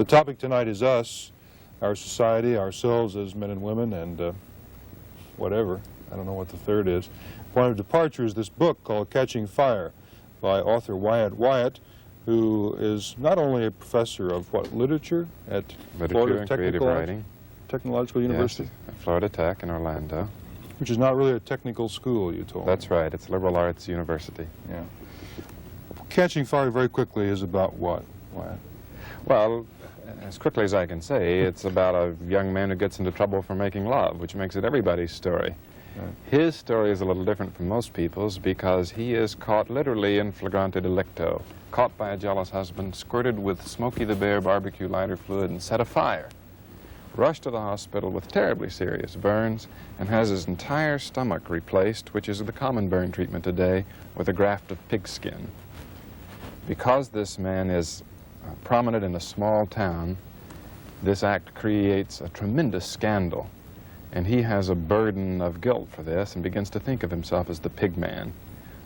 The topic tonight is us, our society, ourselves as men and women, and whatever. I don't know what the third is. Point of departure is this book called Catching Fire by author Wyatt Wyatt, who is not only a professor of literature at Florida Technological University? Yes, at Florida Tech in Orlando. Which is not really a technical school, you told me. That's right. It's a liberal arts university. Yeah. Catching Fire, very quickly, is about what, Wyatt? Well, as quickly as I can say, it's about a young man who gets into trouble for making love, which makes it everybody's story. Right. His story is a little different from most people's because he is caught literally in flagrante delicto, caught by a jealous husband, squirted with Smokey the Bear barbecue lighter fluid and set afire, rushed to the hospital with terribly serious burns, and has his entire stomach replaced, which is the common burn treatment today, with a graft of pigskin. Because this man is prominent in a small town, this act creates a tremendous scandal. And he has a burden of guilt for this and begins to think of himself as the pig man.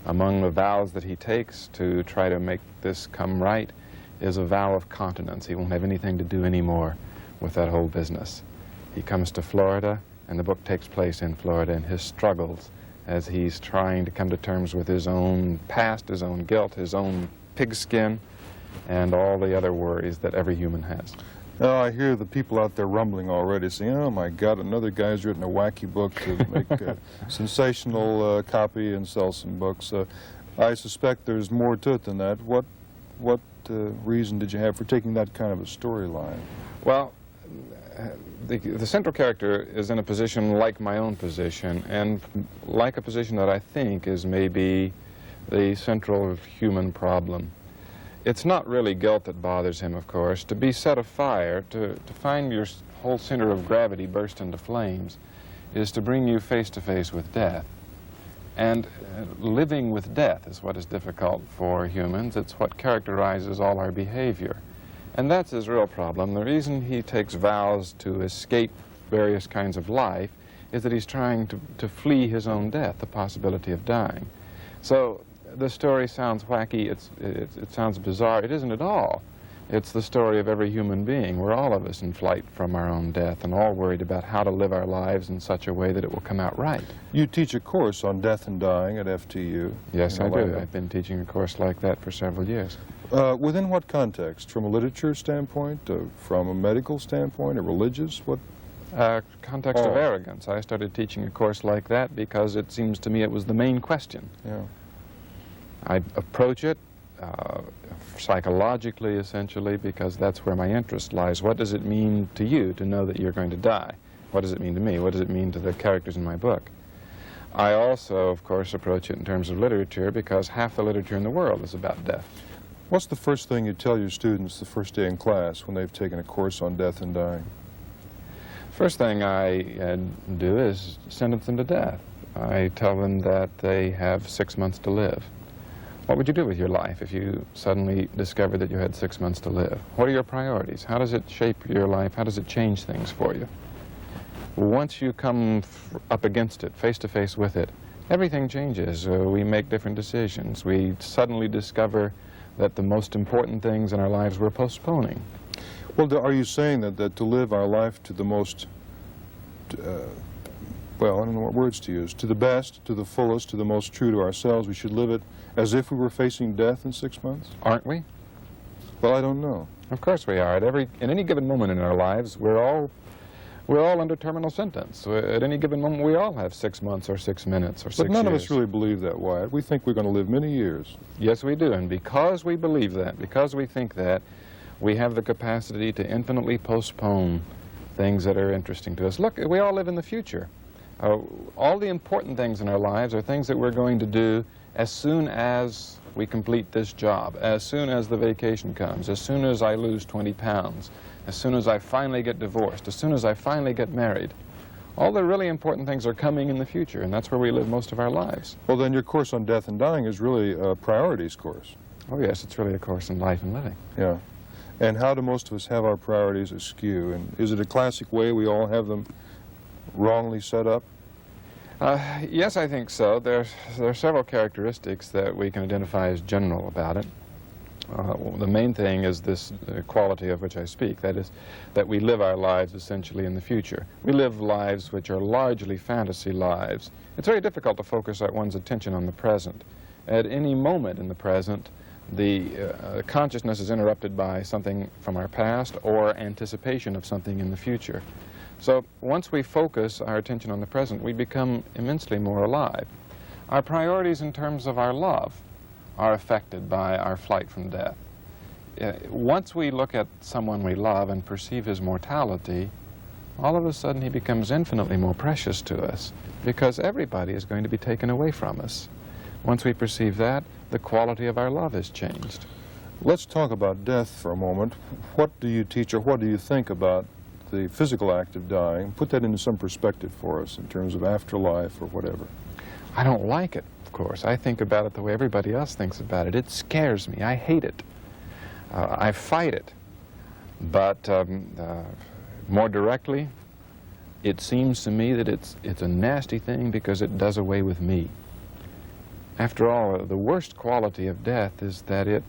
Among the vows that he takes to try to make this come right is a vow of continence. He won't have anything to do anymore with that whole business. He comes to Florida, and the book takes place in Florida, and his struggles as he's trying to come to terms with his own past, his own guilt, his own pigskin, and all the other worries that every human has. Oh, I hear the people out there rumbling already, saying, oh my God, another guy's written a wacky book to make a sensational copy and sell some books. I suspect there's more to it than that. What reason did you have for taking that kind of a storyline? Well, the central character is in a position like my own position, and like a position that I think is maybe the central human problem. It's not really guilt that bothers him, of course. To be set afire, to find your whole center of gravity burst into flames, is to bring you face to face with death. And living with death is what is difficult for humans. It's what characterizes all our behavior. And that's his real problem. The reason he takes vows to escape various kinds of life is that he's trying to flee his own death, the possibility of dying. So the story sounds wacky, it sounds bizarre. It isn't at all. It's the story of every human being. We're all of us in flight from our own death and all worried about how to live our lives in such a way that it will come out right. You teach a course on death and dying at FTU. Yes, I do. I've been teaching a course like that for several years. Within what context? From a literature standpoint, from a medical standpoint, a religious? What? Context of arrogance. I started teaching a course like that because it seems to me it was the main question. Yeah. I approach it psychologically, essentially, because that's where my interest lies. What does it mean to you to know that you're going to die? What does it mean to me? What does it mean to the characters in my book? I also, of course, approach it in terms of literature because half the literature in the world is about death. What's the first thing you tell your students the first day in class when they've taken a course on death and dying? First thing I do is sentence them to death. I tell them that they have 6 months to live. What would you do with your life if you suddenly discovered that you had 6 months to live? What are your priorities? How does it shape your life? How does it change things for you? Once you come up against it, face to face with it, everything changes. We make different decisions. We suddenly discover that the most important things in our lives we're postponing. Well, are you saying that to live our life to the most, well, I don't know what words to use, to the best, to the fullest, to the most true to ourselves, we should live it as if we were facing death in 6 months? Aren't we? Well, I don't know. Of course we are. In any given moment in our lives, we're all under terminal sentence. At any given moment, we all have 6 months or 6 minutes or 6 years. But none of us really believe that, Wyatt. We think we're going to live many years. Yes, we do. And because we believe that, because we think that, we have the capacity to infinitely postpone things that are interesting to us. Look, we all live in the future. All the important things in our lives are things that we're going to do as soon as we complete this job, as soon as the vacation comes, as soon as I lose 20 pounds, as soon as I finally get divorced, as soon as I finally get married. All the really important things are coming in the future, and that's where we live most of our lives. Well, then your course on death and dying is really a priorities course. Oh, yes, it's really a course in life and living. Yeah. And how do most of us have our priorities askew? And is it a classic way we all have them wrongly set up? Yes, I think so. There are several characteristics that we can identify as general about it. The main thing is this quality of which I speak, that is, that we live our lives essentially in the future. We live lives which are largely fantasy lives. It's very difficult to focus one's attention on the present. At any moment in the present, the consciousness is interrupted by something from our past or anticipation of something in the future. So once we focus our attention on the present, we become immensely more alive. Our priorities in terms of our love are affected by our flight from death. Once we look at someone we love and perceive his mortality, all of a sudden he becomes infinitely more precious to us, because everybody is going to be taken away from us. Once we perceive that, the quality of our love is changed. Let's talk about death for a moment. What do you teach, or what do you think about the physical act of dying? Put that into some perspective for us in terms of afterlife or whatever. I don't like it, of course. I think about it the way everybody else thinks about it. It scares me. I hate it. I fight it. But more directly, it seems to me that it's a nasty thing because it does away with me. After all, the worst quality of death is that it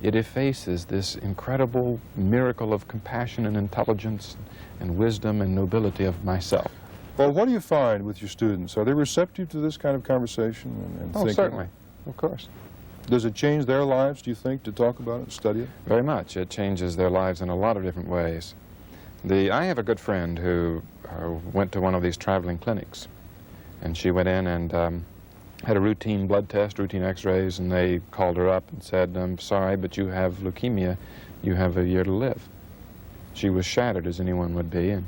effaces this incredible miracle of compassion and intelligence and wisdom and nobility of myself. Well, what do you find with your students? Are they receptive to this kind of conversation and Oh, thinking? certainly, of course. Does it change their lives, do you think, to talk about it and study it? Very much. It changes their lives in a lot of different ways. I have a good friend who went to one of these traveling clinics, and she went in and had a routine blood test, routine x-rays, and they called her up and said, "I'm sorry, but you have leukemia. You have a year to live." She was shattered, as anyone would be, and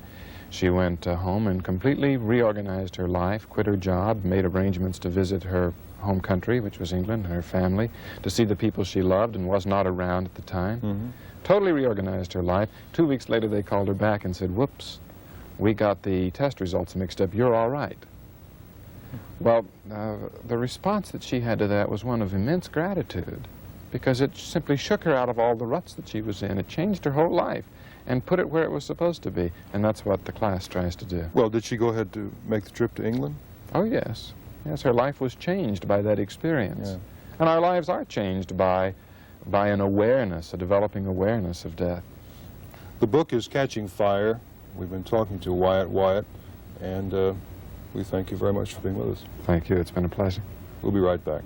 she went home and completely reorganized her life, quit her job, made arrangements to visit her home country, which was England, and her family, to see the people she loved and was not around at the time. Mm-hmm. Totally reorganized her life. 2 weeks later, they called her back and said, "Whoops, we got the test results mixed up. You're all right." Well, the response that she had to that was one of immense gratitude, because it simply shook her out of all the ruts that she was in. It changed her whole life and put it where it was supposed to be, and that's what the class tries to do. Well, did she go ahead to make the trip to England? Oh, yes. Yes, her life was changed by that experience. Yeah. And our lives are changed by an awareness, a developing awareness of death. The book is Catching Fire. We've been talking to Wyatt Wyatt, and we thank you very much for being with us. Thank you. It's been a pleasure. We'll be right back.